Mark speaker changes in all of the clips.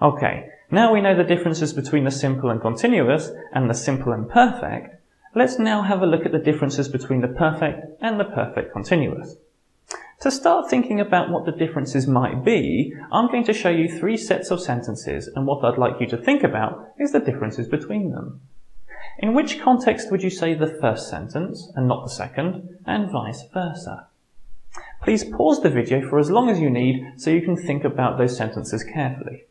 Speaker 1: Okay, now we know the differences between the simple and continuous and the simple and perfect. Let's now have a look at the differences between the perfect and the perfect continuous. To start thinking about what the differences might be, I'm going to show you 3 sets of sentences, and what I'd like you to think about is the differences between them. In which context would you say the first sentence and not the second, and vice versa? Please pause the video for as long as you need so you can think about those sentences carefully.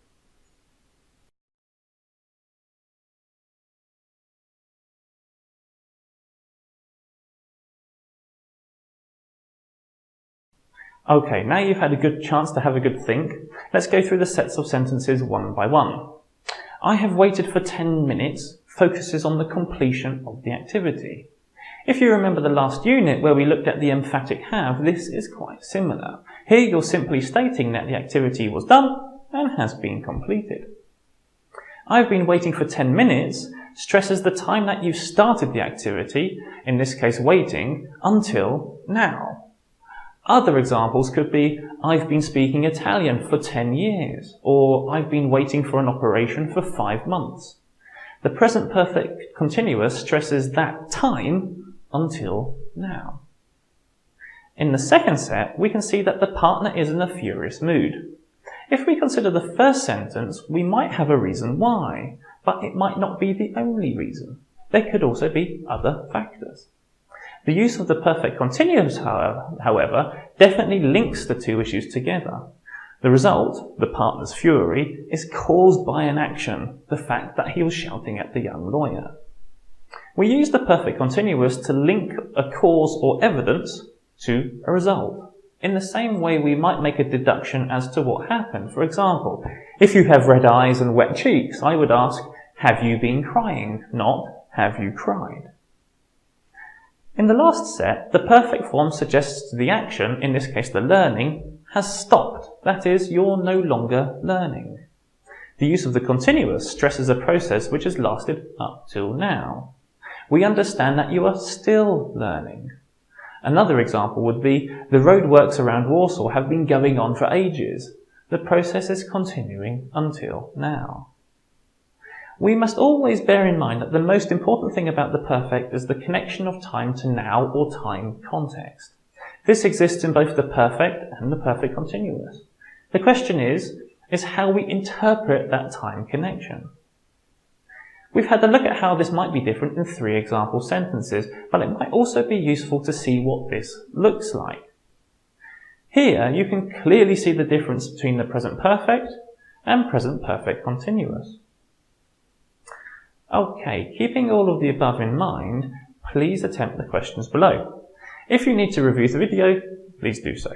Speaker 1: Okay, now you've had a good chance to have a good think, let's go through the sets of sentences one by one. I have waited for 10 minutes focuses on the completion of the activity. If you remember the last unit where we looked at the emphatic have, this is quite similar. Here you're simply stating that the activity was done and has been completed. I've been waiting for 10 minutes stresses the time that you started the activity, in this case waiting, until now. Other examples could be, I've been speaking Italian for 10 years, or I've been waiting for an operation for 5 months. The present perfect continuous stresses that time until now. In the second set, we can see that the partner is in a furious mood. If we consider the first sentence, we might have a reason why, but it might not be the only reason. There could also be other factors. The use of the perfect continuous, however, definitely links the 2 issues together. The result, the partner's fury, is caused by an action, the fact that he was shouting at the young lawyer. We use the perfect continuous to link a cause or evidence to a result. In the same way we might make a deduction as to what happened. For example, if you have red eyes and wet cheeks, I would ask, have you been crying? Not, have you cried? In the last set, the perfect form suggests the action, in this case the learning, has stopped. That is, you're no longer learning. The use of the continuous stresses a process which has lasted up till now. We understand that you are still learning. Another example would be, the roadworks around Warsaw have been going on for ages. The process is continuing until now. We must always bear in mind that the most important thing about the perfect is the connection of time to now or time context. This exists in both the perfect and the perfect continuous. The question is how we interpret that time connection. We've had a look at how this might be different in 3 example sentences, but it might also be useful to see what this looks like. Here you can clearly see the difference between the present perfect and present perfect continuous. Okay, keeping all of the above in mind, please attempt the questions below. If you need to review the video, please do so.